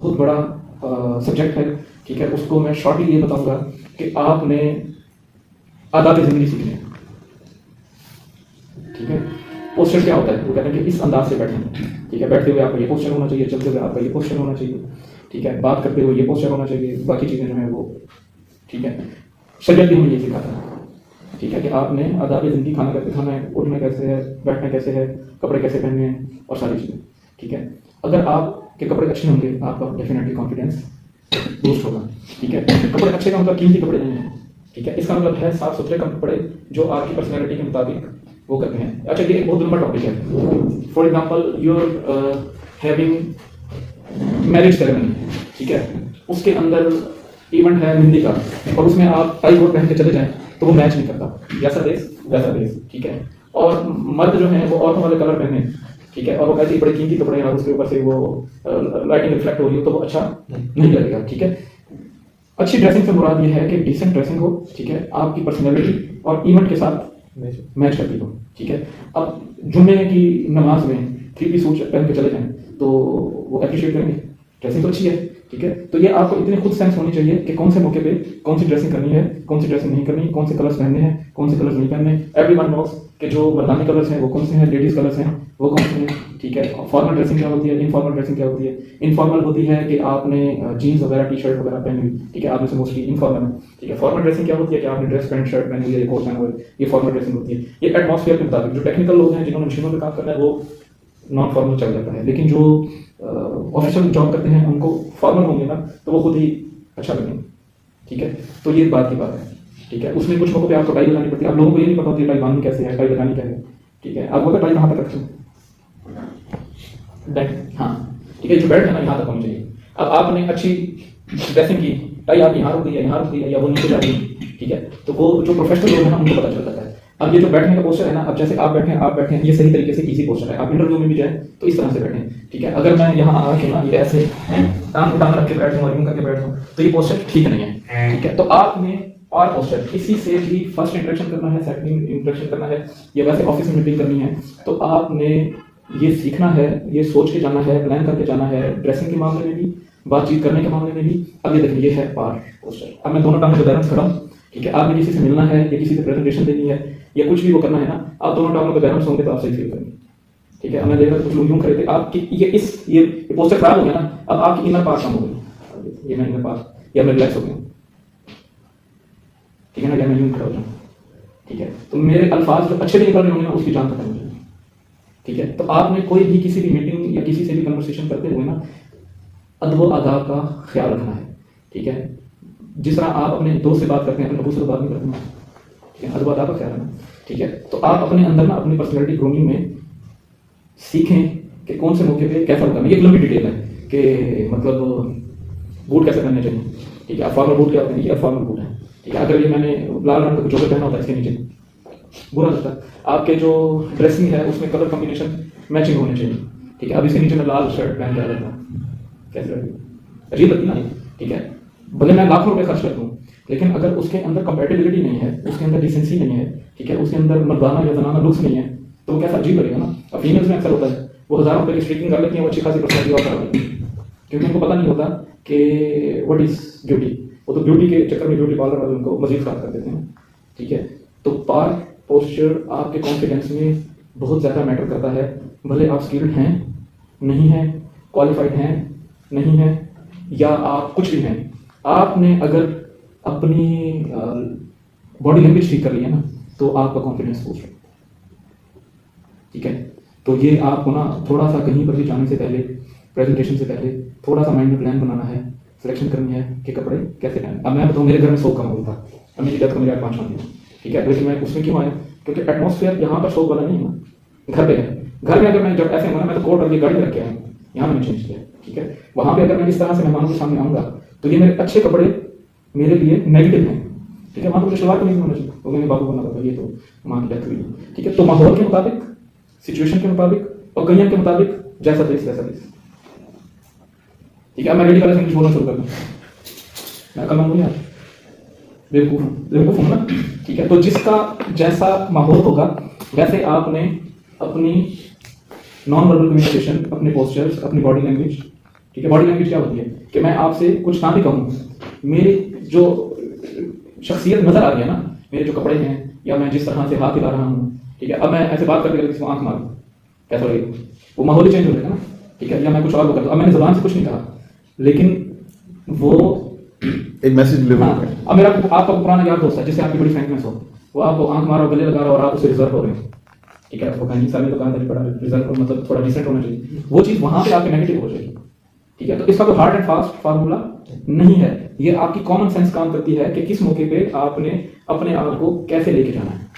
बहुत बड़ा सब्जेक्ट है, ठीक है। उसको मैं शॉर्टली ये बताऊंगा कि आपने आदाब ज़िंदगी सीखनी है, ठीक है। पोस्चर क्या होता है? वो कहते हैं कि इस अंदाज से बैठें, ठीक है। बैठते हुए आपका ये पोस्चर होना चाहिए, चलते हुए आपका ये पोस्चर होना चाहिए, ठीक है। बात करते हुए ये पोस्चर होना चाहिए, बाकी चीज़ें जो हैं वो, ठीक है। शरीयत भी हमें ये सिखाता है, ठीक है, कि आपने आदाब ज़िंदगी खाना कैसे खाना है, उठना कैसे है, बैठना कैसे है, कपड़े कैसे पहनने हैं और सारी चीज़ें, ठीक है। अगर आपके कपड़े अच्छे होंगे आपका डेफिनेटली कॉन्फिडेंस बूस्ट होगा, ठीक है। कपड़े अच्छे का मतलब कीमती कपड़े नहीं हैं, ठीक है। इसका मतलब है साफ सुथरे कपड़े जो आपकी पर्सनैलिटी के मुताबिक वो करते हैं। अच्छा, ये एक बहुत लंबा टॉपिक है। For example you are having marriage ceremony, ठीक है, उसके अंदर इवेंट है मेहंदी का और उसमें आप टाई कोट पहन के चले जाएं तो वो मैच नहीं करता। जैसा देश वैसा देश, ठीक है। और मर्द जो है वो औरतों वाले कलर पहने, ठीक है, और वो ऐसे ही बड़े कीमती कपड़े हैं और उसके ऊपर से वो लाइटिंग रिफ्लेक्ट हो रही हो तो वो अच्छा नहीं लगेगा, ठीक है। अच्छी ड्रेसिंग से मुराद ये है कि डिसेंट ड्रेसिंग हो, ठीक है, आपकी पर्सनैलिटी और इवेंट के साथ मैच करती हो, ठीक है। अब जुम्मे की नमाज में 3 पीस सूट पहन के चले जाएं तो वो अप्रिशिएट करेंगे, ड्रेसिंग तो अच्छी है, ठीक है। तो ये आपको इतनी खुद सेंस होनी चाहिए कि कौन से मौके पे कौन सी ड्रेसिंग करनी है, कौन सी ड्रेसिंग नहीं करनी, कौन से कलर्स पहनने हैं, कौन से कलर्स नहीं पहनने। एवरीवन नोस कि जो मर्दानी कलर्स हैं वो कौन से हैं, लेडीज कलर्स हैं वो कौन से हैं, ठीक है। फॉर्मल ड्रेसिंग क्या होती है, इनफॉर्मल ड्रेसिंग क्या होती है। इनफॉर्मल होती है कि आपने जीन्स वगैरह टी शर्ट वगैरह पहनी हुई, ठीक है, आप में से मोस्टली इनफॉर्मल है, ठीक है। फॉर्मल ड्रेसिंग क्या होती है कि आपने ड्रेस पैंट शर्ट पहनी हुई है, कोट पहना हुआ है, ये फॉर्मल ड्रेसिंग होती है। ये एटमॉस्फेयर के मुताबिक जो टेक्निकल लोग हैं जिन्होंने मशीनों में काम करना है वो नॉन फॉर्मल चल जाता है, लेकिन जो ऑफिशियल जॉब करते हैं उनको फॉर्मल होंगे ना तो वो खुद ही अच्छा लगेंगे, ठीक है। तो ये बात की बात है, ठीक है। उसमें कुछ मौकों पे आपको टाई लगानी पड़ती है, आप लोगों को ये नहीं पता होती टाई बांधनी कैसे है, टाई लगानी क्या है, ठीक है। आपको टाई कहाँ तक रखते हैं, बैक, हाँ, ठीक है, जो बेल्ट है ना यहाँ तक होनी चाहिए। अब आपने अच्छी ड्रेसिंग की, टाई आप यहाँ रुक गई है, यहाँ रुक गई है या वो नीचे जा रही है, ठीक है, तो वो जो प्रोफेशनल लोग हैं ना उनको पता चल जाता है। अब ये जो बैठने का पोस्चर है ना, अब जैसे आप बैठे हैं ये सही तरीके से इजी पोस्चर है। आप इंटरव्यू में भी जाए तो इस तरह से बैठें, ठीक है। अगर मैं यहाँ आके ना ये ऐसे टांग रख के बैठूं और यूं करके बैठूं तो ये पोस्चर ठीक नहीं है, ठीक है। तो आपने और पोस्चर किसी से भी फर्स्ट इंटरेक्शन करना है, सेकंड इंटरेक्शन करना है या वैसे ऑफिस में मीटिंग करनी है तो आपने ये सीखना है, ये सोच के जाना है, प्लान करके जाना है, ड्रेसिंग के मामले में भी, बातचीत करने के मामले में भी। अब ये देखिए ये है पार पोस्चर। अब मैं दोनों टांगों को बैलेंस कर रहा हूँ, ठीक है। आपने किसी से मिलना है या किसी से प्रेजेंटेशन देनी है या कुछ भी वो करना है ना, आप दोनों टांगों पे बैलेंस होंगे तो आप सही फील करेंगे, ठीक है। अब मैं देख रहा था कुछ लोग यूं खड़े थे, आपकी ये पोस्चर खराब हो गया ना, अब आपकी इनर पार्ट कम हो गई, ये मैं इनर पार्ट या मैं रिलैक्स हो गया, ठीक है ना, या मैं यूं खड़ा हो जाऊँ, ठीक है। तो मेरे अल्फाज जो अच्छे भी निकल रहे होंगे ना उसकी जान खत्म हो जाएगी, ठीक है। तो आपने कोई भी किसी भी मीटिंग या किसी से भी कन्वर्सेशन करते हुए ना अदब आदाब का ख्याल रखना है, ठीक है। जिस तरह आप अपने दोस्त से बात करते हैं अपने दोस्त से बात नहीं करते हैं, ठीक है, अदब आदाब का ख्याल रखना, ठीक है। तो आप अपने अंदर ना अपनी पर्सनैलिटी ग्रूमिंग में सीखें कि कौन से मौके पे कैसा करना है। ये एक लंबी डिटेल है कि मतलब बूट कैसे पहनने चाहिए, ठीक है। फॉर्मल बूट क्या होते हैं, ये फॉर्मल बूट है, ठीक है। अगर ये मैंने लाल रंग का जॉकेट पहना होता है इसके नीचे बुरा लगता है। आपके जो ड्रेसिंग है उसमें कलर कॉम्बिनेशन मैचिंग होने चाहिए, ठीक है। अब इसके नीचे मैं लाल शर्ट पहन के आ जाता हूँ, कैसे लगेगी, अजीब लगती ना, ठीक है। भले मैं लाखों रुपए खर्च कर दूँ लेकिन अगर उसके अंदर कंपैटिबिलिटी नहीं है, उसके अंदर डिसेंसी नहीं है, ठीक है, उसके अंदर मर्दाना या जनाना लुक्स नहीं है तो कैसा अजीब लगेगा ना। अब फीमेल्स में अक्सर होता है वो हज़ारों रुपए की स्ट्रीकिंग कर लेती हैं, वो अच्छी खासी पर्सनैलिटी और कर लेती हैं क्योंकि उनको पता नहीं होता कि व्हाट इज ब्यूटी। वो तो ब्यूटी के चक्कर में ब्यूटी पार्लर वाले उनको मजीद खराब कर देते हैं, ठीक है। तो पार पोस्चर आपके कॉन्फिडेंस में बहुत ज़्यादा मैटर करता है। भले आप स्किल्ड हैं नहीं हैं, क्वालिफाइड हैं नहीं हैं या आप कुछ भी हैं, आपने अगर अपनी बॉडी लैंग्वेज ठीक कर ली है ना तो आपका कॉन्फिडेंस बूस्ट है, ठीक है। तो ये आपको ना थोड़ा सा कहीं पर भी जाने से पहले, प्रेजेंटेशन से पहले थोड़ा सा माइंड में प्लान बनाना है, सिलेक्शन करनी है कि कपड़े कैसे पहने। अब मैं बताऊँ मेरे घर में 100 कम हो था, अब मेरी डेथ को मेरे 8-5 महीने, ठीक है। लेकिन मैं उसमें क्यों आया क्योंकि एटमॉस्फेयर यहाँ पर 100 वाला नहीं है ना, घर पे है। घर में अगर मैं जब ऐसे होना मैं तो कोट और ये गाड़ी में रख के आया, यहाँ मैंने चेंज किया, ठीक है। वहाँ पे अगर मैं इस तरह से मेहमानों के सामने आऊँगा तो ये मेरे अच्छे कपड़े मेरे लिए नेगेटिव हैं, ठीक है। वहाँ पर मुझे सलवार कमीज होना चाहिए तो मैंने बाबू बनना पड़ता, ये तो माँ की डेथ हुई, ठीक है। तो माहौल के मुताबिक, सिचुएशन के मुताबिक और कईयों के मुताबिक जैसा देश वैसा देश, ठीक है। मैं रेडी कलर इंग्लिश बोलना शुरू कर दूँ, मैं कल मांगूंगा बेवकूफ़ हूँ ना, ठीक है। तो जिसका जैसा माहौल होगा वैसे आपने अपनी नॉन वर्बल कम्युनिकेशन, अपने पोस्चर्स, अपनी बॉडी लैंग्वेज ठीक है, बॉडी लैंग्वेज क्या होती है कि मैं आपसे कुछ ना भी कहूँ, मेरी जो शख्सियत नजर आ रही है ना, मेरे जो कपड़े हैं या मैं जिस तरह से हाथ हिला रहा हूँ, ठीक है, अब मैं ऐसे बात करके किसी को आंख मारूं, कैसा लगेगा? वो माहौल ही चेंज हो जाएगा ना, ठीक है, या मैं कुछ और वो करता हूं, अब मैंने जुबान से कुछ नहीं कहा, लेकिन वो एक मैसेज डिलीवर हाँ, हो गया। अब मेरा आपका पुराना यार दोस्त है जिससे आपकी बड़ी फ्रेंकनेस हो, वो आपको आंख मारो, गले लगा रहा हो और आप उससे रिजर्व हो रहे हो, ठीक है, वो कहीं साल में तो कहा था बड़ा रिजर्व मतलब थोड़ा डिसेंट होना चाहिए, वो चीज़ वहां पे आपके नेगेटिव हो जाएगी, ठीक है। तो इसका कोई हार्ड एंड फास्ट फार्मूला नहीं है, ये आपकी कॉमन सेंस काम करती है कि किस मौके पे आपने अपने आप को कैसे लेके जाना है।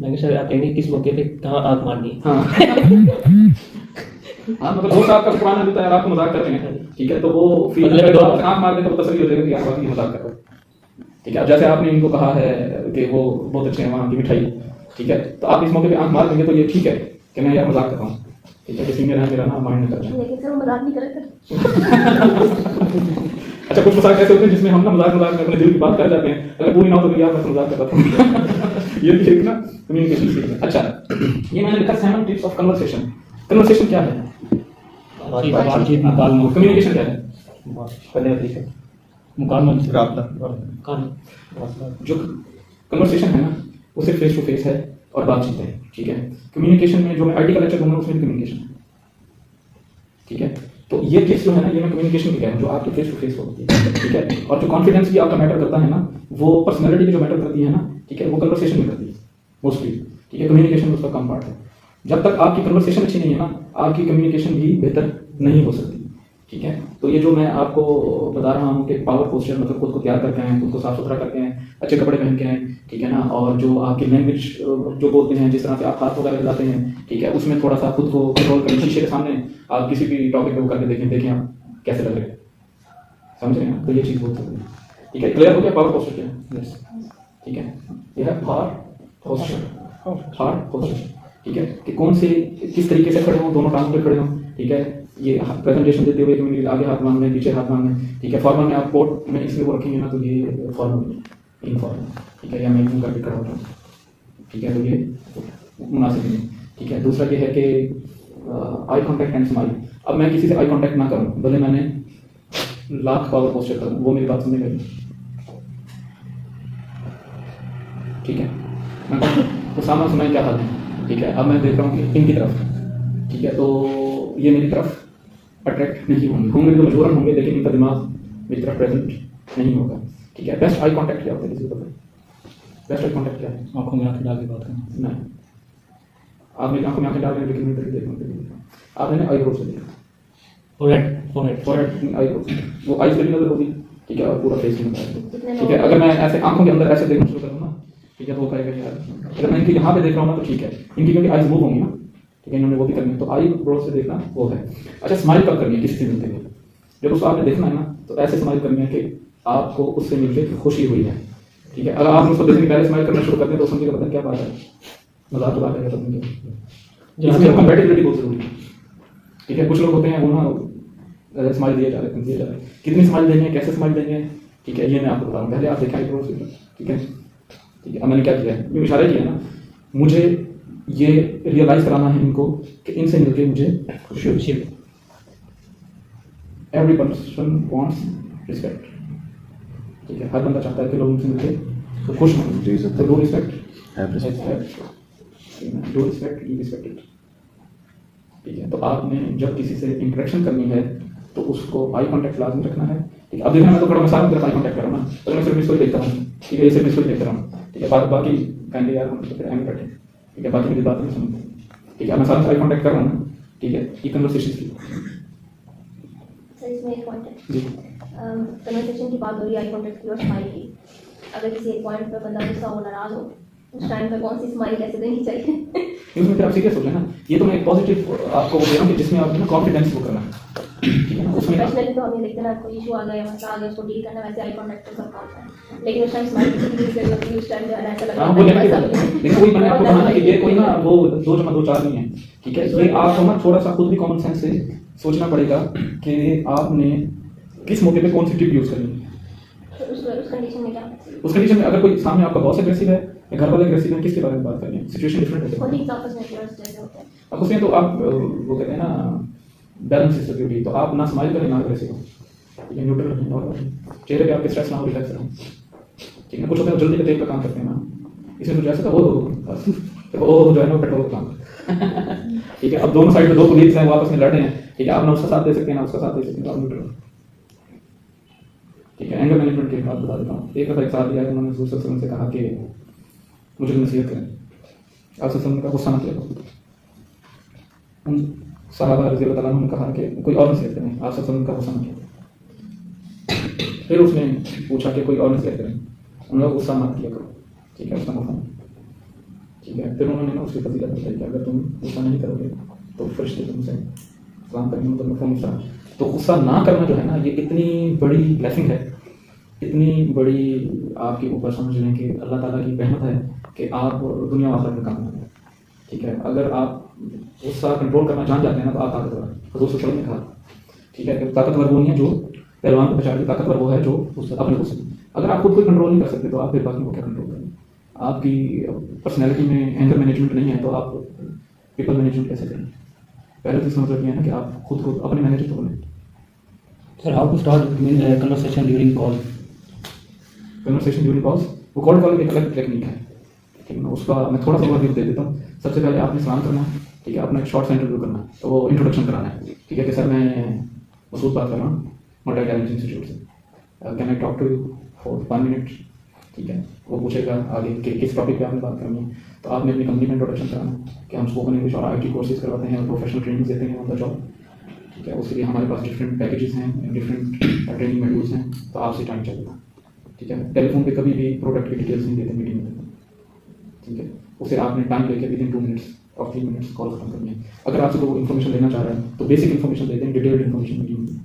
मैं सर आप कहेंगे किस मौके पे कहाँ आंख मारनी है। हाँ हाँ, मतलब दोस्त आपका पुराना मिलता है, आपको मजाक करते हैं, ठीक है, तो वो फील आंख मार दे तो तसल्ली हो जाएगी कि आप वाकई मजाक कर रहे हो, ठीक है। अब जैसे आपने इनको कहा है कि वो बहुत अच्छे हैं वहाँ की मिठाई, ठीक है, तो आप इस मौके पे आंख मार देंगे तो ये ठीक है कि मैं यार मजाक कर रहा हूँ, ठीक है, किसी मेरा मेरा नाम माइंड नहीं कर रहा। लेकिन सर वो मजाक नहीं करते। अच्छा, कुछ मजाक ऐसे होते हैं जिसमें हम ना मजाक में अपने दिल की बात कर जाते हैं, अगर पूरी ना हो तो यार मैं मजाक कर रहा था। ये भी एक ना कम्युनिकेशन स्किल। अच्छा, ये मैंने लिखा 7 टिप्स ऑफ कन्वर्सेशन। कन्वर्सेशन क्या है? बातचीत मुकालमा कम्युनिकेशन क्या है? मुकालमा राबता। जो कन्वर्सेशन है ना वो सिर्फ फेस टू फेस है और बातचीत है, ठीक है। कम्युनिकेशन में जो मैं आर्टिकल लेक्चर दूंगा उसमें कम्युनिकेशन है, ठीक है। तो ये केस जो है ना ये मैं कम्युनिकेशन की कह रहा हूँ जो आपके फेस टू फेस होती है, ठीक है। और जो कॉन्फिडेंस भी आपका मैटर करता है ना, वो पर्सनैलिटी की जो मैटर करती है ना, ठीक है, वो कन्वर्सेशन में करती है मोस्टली, ठीक है। कम्युनिकेशन उसका कम पार्ट है। जब तक आपकी कन्वर्सेशन अच्छी नहीं है ना, आपकी कम्युनिकेशन भी बेहतर नहीं हो सकती, ठीक है। तो ये जो मैं आपको बता रहा हूँ कि पावर पोस्चर मतलब खुद को तैयार करके आए, खुद को साफ सुथरा करके आए, अच्छे कपड़े पहन के आए, ठीक है ना, और जो आपकी लैंग्वेज जो बोलते हैं, जिस तरह से आप हाथ वगैरह हिलाते हैं, ठीक है, उसमें थोड़ा सा खुद को कंट्रोल करें। शीशे के सामने आप किसी भी टॉपिक पे वो करके देखें आप कैसे लग रहे हैं, समझ रहे हैं? तो ये चीज़ बोल सकते हैं, ठीक है। क्लियर हो गया पावर पोस्चर क्या है? यस, ठीक है। यह है पावर पोस्चर, ठीक है, कि कौन से किस तरीके से खड़े हों, दोनों टांगों पे खड़े हों, ठीक है। ये प्रेजेंटेशन देते हुए कम्युनिटी आगे हाथ मांगने, पीछे हाथ मांगने, ठीक है। फॉर्मल में आप कोट में इसलिए वो रखेंगे ना तो ये फॉर्मल इनफॉर्मल, ठीक है, या मैं यूँ करके खड़ा हो जाऊँ, ठीक है, तो ये मुनासिब नहीं, ठीक है। दूसरा ये है कि आई कॉन्टैक्ट एंड स्माइल। अब मैं किसी से आई कॉन्टैक्ट ना करूँ, भले मैंने लाख पावर पोस्चर करूँ, वो मेरी बात सुनने लगे, ठीक है। मैं तो सामने सुनाई क्या हाल है, ठीक है। अब मैं देख रहा हूँ कि इनकी तरफ, ठीक है, तो ये मेरी तरफ अट्रैक्ट नहीं होंगे तो मजबूरन होंगे, लेकिन इनका दिमाग मेरी तरफ प्रेजेंट नहीं होगा, ठीक है। बेस्ट आई कॉन्टैक्ट क्या होता है किसी को पता है? बेस्ट आई कॉन्टैक्ट क्या है? आंखों में आंखें डाल के बात करना। नहीं, आप मेरी आंखों में आंखें डाल रहे हैं लेकिन मेरी तरफ देखना, आपने आईब्रो से देखा, फॉरहेड आईब्रो, वो आईज गली नजर होगी, ठीक है, और पूरा फेस नहीं होगा, ठीक है। अगर मैं ऐसे आंखों के अंदर ऐसे देखना शुरू करूँ ना, ठीक है, तो वो कहेगा यार, अगर मैं इनके यहाँ पे देख रहा हूँ ना तो ठीक है, इनकी क्योंकि आईज मूव होंगी ना, ठीक है, इन्होंने वो भी करनी है, तो आई ब्रो से देखना वो है। अच्छा, स्माइल कब करनी है किसी से मिलते हुए? जब उसको आपने देखना है ना तो ऐसे स्माइल करनी है कि आपको उससे मिलके खुशी हुई है, ठीक है। अगर आप उसको देखने के पहले स्माइल करना शुरू करते हैं तो समझिए पता क्या बात है, मजाक तो बात है समझिए, इसमें कंपैटिबिलिटी बहुत जरूरी है, ठीक है। कुछ लोग होते हैं वो ना स्माइल दिए जा रहे हैं, कितनी स्माइल देंगे, कैसे स्माइल देंगे, ठीक है, ये मैं आपको बताऊँ। पहले आप देखें आई ब्रो से, ठीक है, ठीक है। अब मैंने क्या किया है, ये इशारा किया ना, मुझे ये रियलाइज कराना है इनको कि इनसे मिलके मुझे खुशी होती है। एवरी पर्सन वांट्स रिस्पेक्ट, ठीक है, हर बंदा चाहता है कि लोग उनसे मिलके तो खुश हों, तो do respect, do respect, you respect it, ठीक है। तो आपने जब किसी से इंटरेक्शन करनी है तो उसको आई कॉन्टैक्ट लाजमी रखना है, ठीक है। अब देखना मैं तो खड़ा मैं सारी तरफ आई कॉन्टैक्ट कर रहा हूँ ना, तो मैं सिर्फ इसको देखता हूँ, ठीक है, ये सिर्फ इसको देखता हूँ, ठीक है। बाकी कहेंगे यार हम तो फिर एम बैठे, ठीक है, बाकी मेरी बात नहीं सुनते, ठीक है। मैं सारा आई कॉन्टैक्ट कर रहा हूँ ना, ठीक है, ये कन्वर्सेशन की सर इसमें एक पॉइंट है, जी, कन्वर्सेशन की बात हो रही है, आई कॉन्टैक्ट की और स्माइल की। अगर किसी एक पॉइंट पर बंदा गुस्सा हो, नाराज हो, उस टाइम पर कौन सी स्माइल कैसे देनी चाहिए? उसमें फिर आप सीरियस हो गए ना, ये तो मैं एक पॉजिटिव आपको वो दे रहा हूँ कि जिसमें आप ना कॉन्फिडेंस वो करना है, ठीक है ना। उसमें प्रोफेशनली तो हम ये देखते हैं ना, कोई इशू आ गया, मसला आ गया, उसको डील करना, वैसे आई कॉन्टैक्ट तो सबका होता है, लेकिन उस टाइम स्माइल की यूज करनी होती है, उस टाइम पे ऐसा लगता हाँ, वो नेगेटिव है, लेकिन वही मैंने आपको कहा कि ये कोई ना वो 2 जमा 2 4 नहीं है, ठीक है। ये आपको ना थोड़ा सा खुद भी कॉमन सेंस से सोचना पड़ेगा कि आपने किस मौके पे कौन सी टिप यूज करनी है। तो उस कंडीशन में क्या, उस कंडीशन में अगर कोई सामने आपका बॉस एग्रेसिव है या घर वाले एग्रेसिव है, किसके बारे में बात करनी है? सिचुएशन डिफरेंट है। कोई एग्जांपल्स में जैसे होते हैं, अब उसमें तो आप वो कहते हैं ना बैलेंस इज द ब्यूटी। तो आप ना स्माइल करें ना अग्रेसिव हो, ठीक है, न्यूट्रल रहें और चेहरे पे आपके स्ट्रेस ना हो, रिलैक्स रहें, ठीक है। कुछ होते हैं जल्दी के तेल का काम करते हैं ना, इसमें तो जैसे वो जो है ना पेट्रोल का काम ठीक है। अब दोनों साइड में दो पुलिस हैं, वो आपस में लड़ रहे हैं, ठीक है, आप ना उसका साथ दे सकते हैं ना उसका साथ दे सकते हैं, आप न्यूट्रल, ठीक है। एंगर मैनेजमेंट की बात बता देता हूँ। एक दफ़ा एक साहब दिया, उन्होंने दूसरे सदस्य से कहा कि मुझे नसीहत करें, आप सदस्य का गुस्सा मत लेगा। उन साहबा रज़ी अल्लाह तआला अन्हुम ने कहा कि कोई और नसीहत करें, आप सदस्य का गुस्सा मत लेगा। फिर उसने पूछा कि कोई और नसीहत करें, उन्होंने गुस्सा मत किया करो, ठीक है, उसका मौका, ठीक है। फिर उन्होंने ना उसकी फजीलत बताई कि अगर तुम गुस्सा नहीं करोगे तो फरिश्ते तुमसे सलाम करेंगे, मतलब मफ़हूम इसका। तो गुस्सा ना करना जो है ना, ये इतनी बड़ी ब्लेसिंग है, इतनी बड़ी आपके ऊपर समझ लें कि अल्लाह ताला की रहमत है कि आप दुनिया और आखिरत में काम करें, ठीक है। अगर आप गुस्सा कंट्रोल करना जान जाते हैं ना तो आप ताकतवर हैं। हज़ूर सल्लल्लाहु अलैहि वसल्लम ने कहा, ठीक है, कि ताकतवर वो नहीं है जो पहलवान को पछाड़ के, ताकतवर वो है जो अपने गुस्से, अगर आप खुद को कंट्रोल नहीं कर सकते तो आप फिर बाकी को क्या कंट्रोल करें। आपकी पर्सनैलिटी में एंगर मैनेजमेंट नहीं है तो आप पीपल मैनेजमेंट कैसे करें। पहले तो इसका मतलब ये है ना कि आप खुद को अपने मैनेजर तो बने। Sir, how to start conversation during call? Conversation during calls, वो कॉल कॉल एक अलग टेक्निक है, ठीक है ना, उसका मैं थोड़ा सा ओवरव्यू दे देता हूँ। सबसे पहले आपने सलाम करना है, ठीक है, अपना एक शॉर्ट सा इंटरव्यू करना है, तो वो इंट्रोडक्शन कराना है, ठीक है, कि सर मैं मसूद बात कर रहा हूँ मॉडल टैलेंट इंस्टीट्यूट से, can I talk to you for 1 minute, ठीक है। वो पूछेगा आगे कि किस टॉपिक पे आपने बात करनी है, तो आपने अपनी कंपनी में इंट्रोडक्शन कराना है कि हम स्पोकन इंग्लिश और IT कोर्सेज करवाते हैं और प्रोफेशनल ट्रेनिंग देते हैं ऑन द जॉब, ठीक है। उसके लिए हमारे पास डिफरेंट पैकेजेस हैं, डिफरेंट ट्रेनिंग मॉड्यूल्स हैं, तो आपसे टाइम चाहिए, ठीक है। टेलीफोन पे कभी भी प्रोडक्ट की डिटेल्स नहीं देते मीटिंग में, ठीक है। उसे आपने टाइम लेके विदिन 2 मिनट्स और 3 मिनट्स कॉल खत्म करनी है। अगर आपसे कोई इन्फॉर्मेशन लेना चाह रहा है तो बेसिक इन्फॉर्मेशन देते हैं, डिटेल्ड इन्फॉर्मेशन मीटिंग में